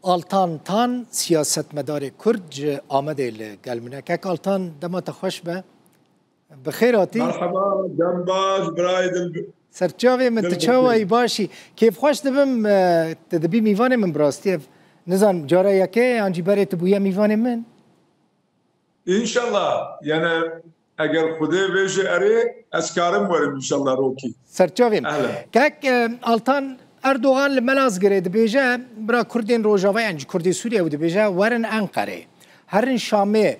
Altan Tan siyasetmedar Kurd ji Amedê li gel minekek Altan dema te xweş be. Bi xêr hatî. Merhaba, dem baş, birayê dil. Serçavê min tu çawayî başî. Kêfxweş dibim te dibî mîvanê min bi rastî. Nizan cara yekê yan jî berê tu bûye mîvanê min? İnşallah. Yani eğer Xwedê bêje erê, ez karim werim inşallah rokî. Serçavê min. Kek Altan Erdoğan li Melazgirê dibêje bira Kurdên Rojava yan jî Kurdê Sûriye dibêje werin Enqerê. Herin Şamê.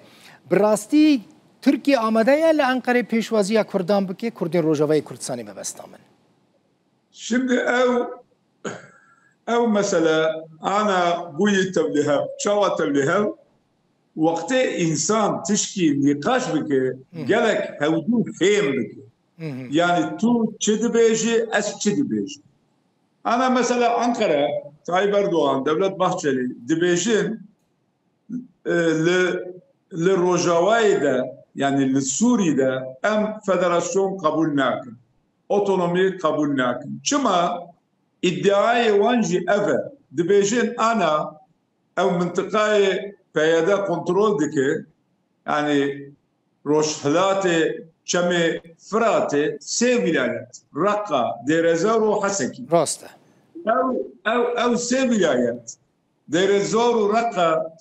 Bi rastî Türkiye amade ye li Enqerê pêşwaziya Kurdan bike Kurdên Rojavayê Kurdistanê mebesta min. Şimdi ev mesela ana bûyî tevlîhev, çawa tevlîhev wextê însan tişkî nîqaş bike gelek hewdû fêm bike. Yani tu çi dibêjî, ez çi dibêjim. Ana mesela Ankara, Tayyip Erdoğan, Devlet Bahçeli dibêjin li Rojavayê de yani li Sûrî'de em federasyon kabul nakin. Otonomi kabul nakin. Çima iddiayê wan jî ev e. Dibêjin ana ev mintiqayê peyede kontrol dike. Yani Rojhilatê Çemê Firatê sê vilayet. Raqqa, Dêrezor û Hesekî. Rast e. Ew sê vilayet. Dêrezor û Raqqa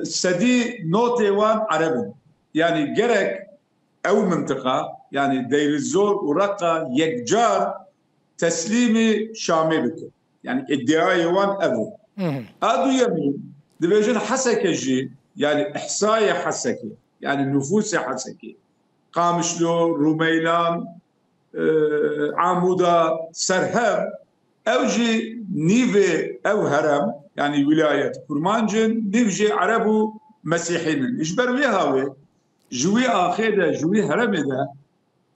sedî notê wan Erebin. Yani gerek ew mintika yani Dêrezor û Raqqa yekcar teslîmî Şamê bike. Yani iddiayê wan ev e. A duyemîn dibêjin Hesekê jî yani ihsayê Hesekê yani nüfusê Hesekê. Qamişlo, Rumeylan, Amuda, Serhev ev jî nîvê ew herem yani vilayet kurmancın nîv jî Ereb û Mesîhînin. Ji ber vê havê ji wî axê de ji wî heremê de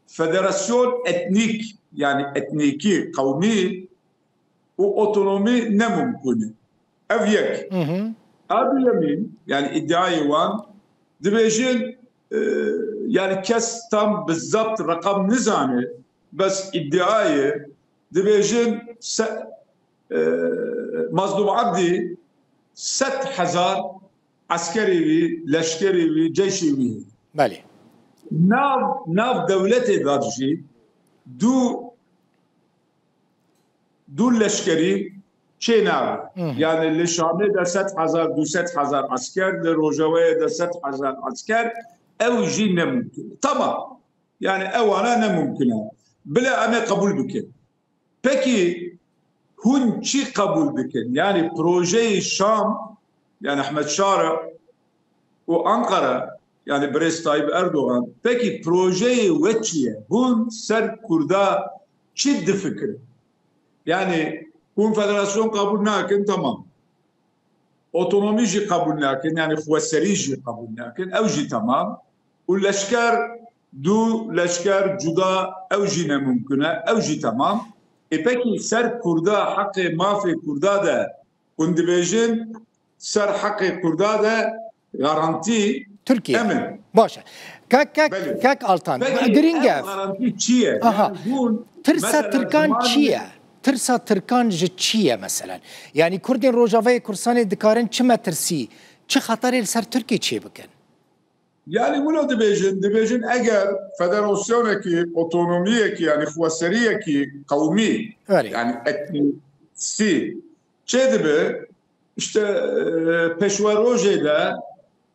federasyon etnik yani etnikî qewmî û otonomî ne mumkûn e. Ev yek. A duyemîn yani iddiayê wan dibêjin yani kes tam bizapt rakam nizane bes iddiayê dibêjin Mazlum Abdî 100,000 askerê wî, leşkerê wî, ceyşê wî. Belê. Nav devletê da jî du leşkerî çê nabe. Yani li Şamê de 100,000, 200,000 asker, li Rojavayê de 100,000 asker ew jî nemumkin. Tamam. Yani ew ana nemumkin e. Bile em kabul bikin. Peki hûn çi kabul dikin? Yani projeyê Şam yani Ahmed Şara û Ankara yani Birêz Tayyip Erdoğan peki projeyê we çi ye? Hûn ser Kurda çi difikirin? Yani hûn federasyon kabul nakin tamam. Otonomi jî kabul nakin yani xweserî jî kabul nakin ew jî tamam. û leşker du leşker cuda ew jî nemumkin e ew jî tamam. Peki ser Kurda haqqê mafê Kurda de hûn dibêjin ser haqqê Kurda de garantî Türkiye. Emin. Baş e. Kek Altan. Giring ev. Garantî çi ye? Tirsa Tirkan çi ye? Tirsa Tirkan ji çi ye mesela? Yani Kurdên Rojavayê Kurdistanê dikarin çi metirsî, çi xeterê li ser Tirkiye çê bikin? Yani bunu dibêjin eğer federasyonekî, otonomiyekî yani xweseriyekî qewmî yani etnisî çê dibe işte peşwerojê de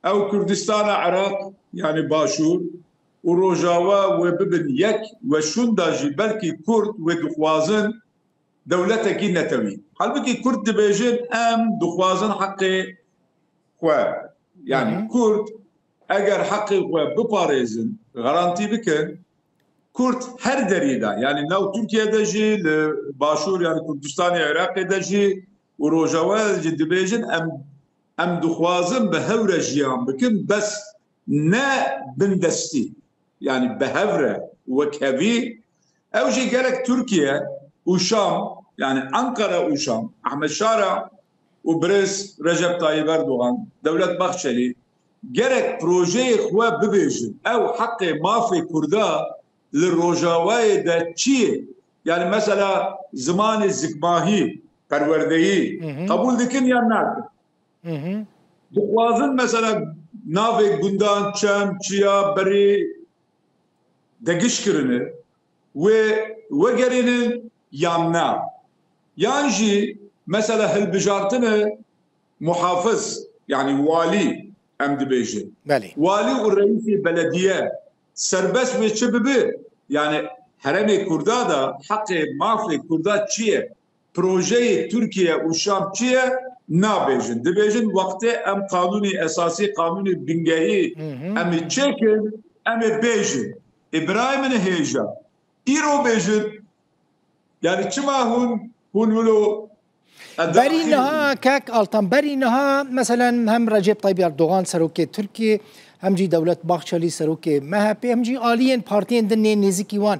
ew Kurdistana Iraq yani Başûr û Rojava ve bibin yek ve şunda jî belkî Kurd ve dixwazin dewletekî netewî. Halbuki Kurd dibêjin em dixwazin haqqê xwe yani Kurd eğer haqqê xwe biparêzin, garantî bikin, Kurd her derîda yani nav Türkiye'de jî, li Başûr yani Kurdistanê Iraqê de jî û Rojava jî dibêjin em dixwazin bi hewre jiyan bikin bes ne bindestî yani bi hewre wekhevî ew jî gerek Türkiye û Şam yani Ankara û Şam Ahmed Şara û Birêz Recep Tayyip Erdoğan, Devlet Bahçeli gerek projeyê xwe bibêjin ew haqqê mafê Kurda li Rojavayê de çi ye? Yani mesela zimanê zikmahî perverdeyi kabul dikin ya nakin. Dixwazin mesela navê gundan çem çiya berê degişkirine ve vegerinin yanına. Yan jî mesela hilbijartine muhafız yani vali em dibêjin. Vali û reîsê belediye serbest ve çi bibe yani heremê Kurda da heqê mafê Kurda çi ye? Projeyê Türkiye û Şam çi ye? Nabêjin. Dibêjin wextê em kanûnê esasî, kanûnê bingehî em ê çêkin, em ê bêjin. İbrahim min hêja. Îro bêjin. Yani çima hûn wilo بري نها كاك الطن بري نها مثلا هم رجب طيب اردوغان سروكي تركي هم جي دولة باخشالي سروكي مهبي هم جي آليين بارتين دنيا نزيكي وان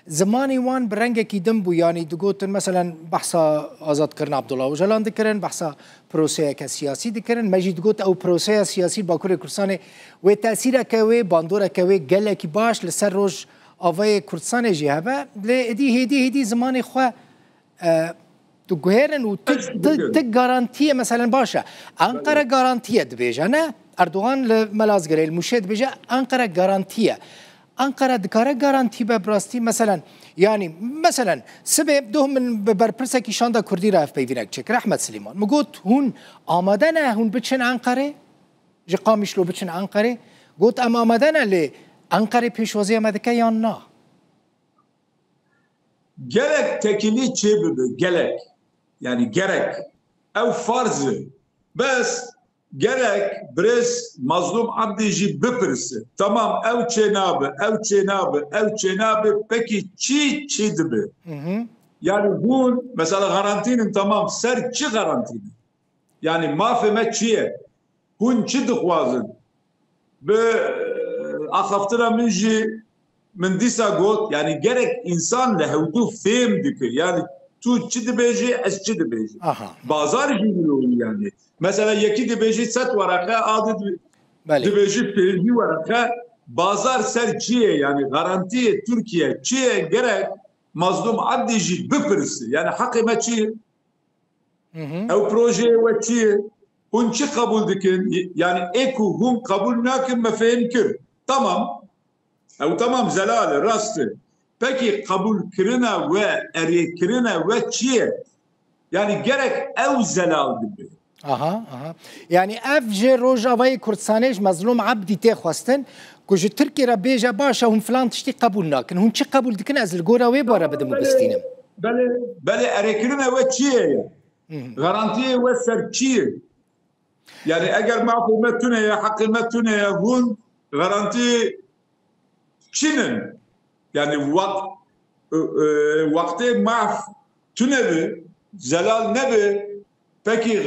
زماني وان برنگه كي دنبو يعني دقوتن مثلا بحثا آزاد کرن عبدالله وجلان دكرن بحثا پروسه كسياسي دكرن مجي دقوت او پروسه سياسي باكور كردستان و تأثير كوي باندور كوي گله كي باش لسر روج آوه كردستان جي هبه لدي هدي زماني خواه تجهرن وتك جارانتيه مثلا باشا أنقرة جارانتيه دبيجا أنا أردوغان لملازجري المشهد بيجا أنقرة جارانتيه أنقرة دكارة جارانتيه ببراستي مثلا يعني مثلا سبب دوهم من بربرسة كي شاندا كردي راف بيفينك شكر أحمد سليمان مقولت هون آمدنا هون بتشن أنقرة جقامش لو بتشن أنقرة قلت أم آمدنا لأنقرة بيشوزية مدكا يانا جلك تكلي تشبب جلك يعني gerek ev farzı bes gerek brez mazlum abdici bipirsi tamam ev çenabe peki çi dibi yani bu mesela garantinin tamam ser çi garantini yani mafeme çiye hun çi dixwazin be axaftıra minji min dîsa got yani gerek insan lehevdu fêm dike yani tu çi dibêjî ez çi dibêjî bazar jî yani mesela yekî dibêjî set weraqe adî dibêjî pêjî weraqe bazar ser çi ye yani garantiyê Türkiye çi ye gerek mazlum abdî jî bipirsi yani heqê me çi ye ew projeyê we çi ye hûn çi qebûl dikin yani ê ku hûn qebûl nakin me fêm kir tamam ew tamam zelal rast e peki kabul kirina ve erê kirina ve çiye yani gerek ew zelal dibe yani ev ji Rojavayê Kurdistanê ji mezlûm Abdî tê xwestin ku ji Tirkiye re bêje başa hûn filan tiştî qebûl nakin hûn çi qebûl dikin ez li gora wê bare bidim û bistînim belê erê kirina we çiye ye garantiyê we ser çiye yani eger mafû me tune ye heqê me tune ye hûn garantiyê çinin yani vakti maf tünevi zelal nebi peki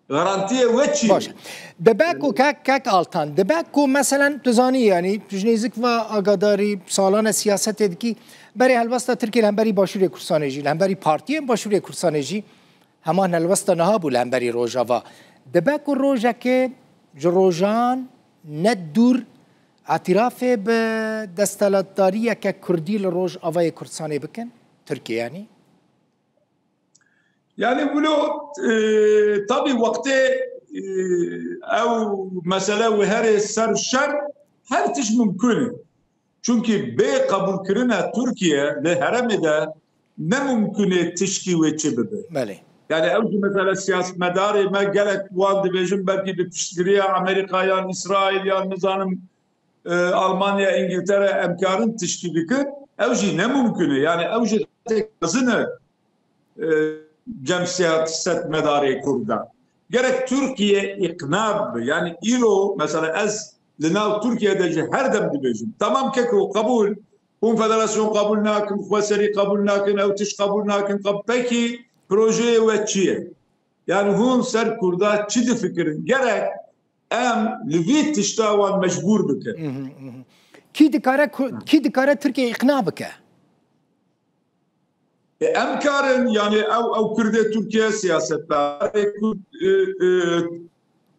garantiye ve çi debeko kak altan debeko mesela tuzani yani tujnezik ve agadari salana siyaset ediki beri helvasta Türkiye hemberi başvuru Kurdistanê hemberi partiye başvuru Kurdistanê heman helvasta nahabul hemberi Rojava debeko rojake rojan nedur اعتراف بدستلاتدارية ككردي لروج أفاي كردستاني بكن تركيا يعني بلو طبي وقتي أو مسألة وهري سر شر هر تش ممكن çünkü B kabul kirina Türkiye le heremede ne mümkün tişki ve çebibe. Yani evci mesela siyaset medarı me gerek wan dibêjin belki bir piştiriye Amerika'ya, İsrail'ya nizanım Almanya, İngiltere emkarın tişki bikir. Evci ne mümkün yani evci tekazını cem siyaset medarı kurda. Gerek Türkiye ikna yani ilo mesela ez لناو Türkiye'de her dem dibêjin. Tamam keko kabul. Hûn federasyon kabul nakin, xweserî kabul nakin, ew tiş kabul nakin. Peki projeyê we çi ye? Yani hûn ser Kurda çi difikirin? Gerek em li vî tişta wan mecbûr bikin. Kî dikare Tirkiye ikna bike? Em karin yani ew Kurdê Türkiye siyasetdarê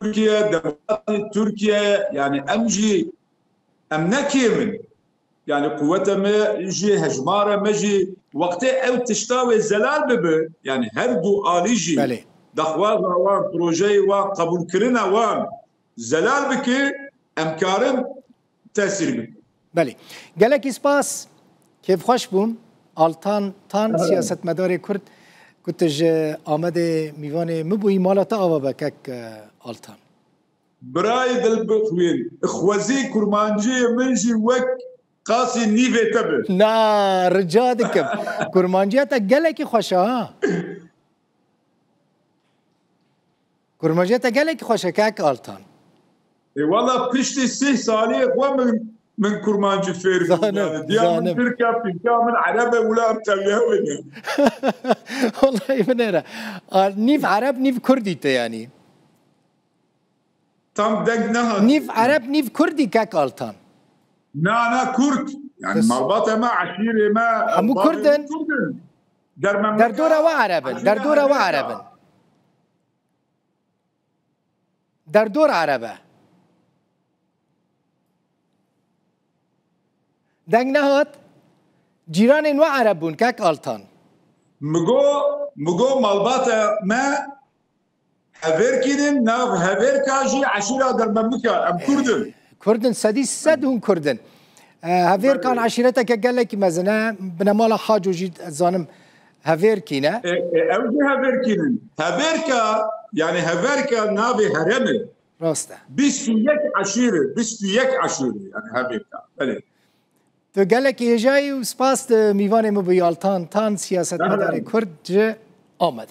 Türkiye, Demokratik Türkiye yani em jî em nekêmin يعني قوته ما يجي هجماره مجي وقت او تشتاوي زلال ببه يعني هردو اليجي دخواز وان بروجي وان قبول كرنا وان زلال بكي امكارن تاثير بك بله قالك اسباس كيف خوش بوم التان تان سياست مدار كرد كنتج آمده ميوان مبوي مالتا آوا بكك التان براي دل بخوين اخوزي كرمانجي منجي وك قاسي نيفي تبه نا رجادكم كرمانجياتا قالك خوشا كرمانجياتا قالك خوشا كاك التان اي والله بشتي 6 سالي اخوة من كرمانجي فيري زانب من تركا في كامل عربة ولا بتليهوني والله منيرة نيف عرب نيف كردي يعني تام دقناها نيف عرب نيف كردي كاك التان نا كرد يعني مرباطة ما عشيرة ما مو كردن دردورة وعربن دردورة وعربن دردور عربة دنگنهات جيران وعربون كاك التان مگو مرباطة ما هفركين ناف هفركاجي عشيرة در مملكة ام كردن كردن سديس سدهم كردن هفير كان عشيرتك قال لك مزنا بنمالا حاجو جيد زانم هفير كينا اوجي هفير كينا هفيركا يعني هفيركا نافي هرمي راسته بيستويك عشيرة يعني هفيركا بله تو قال لك يجاي وسباست ميواني مبيالتان تان سياسة مدار كرد آمده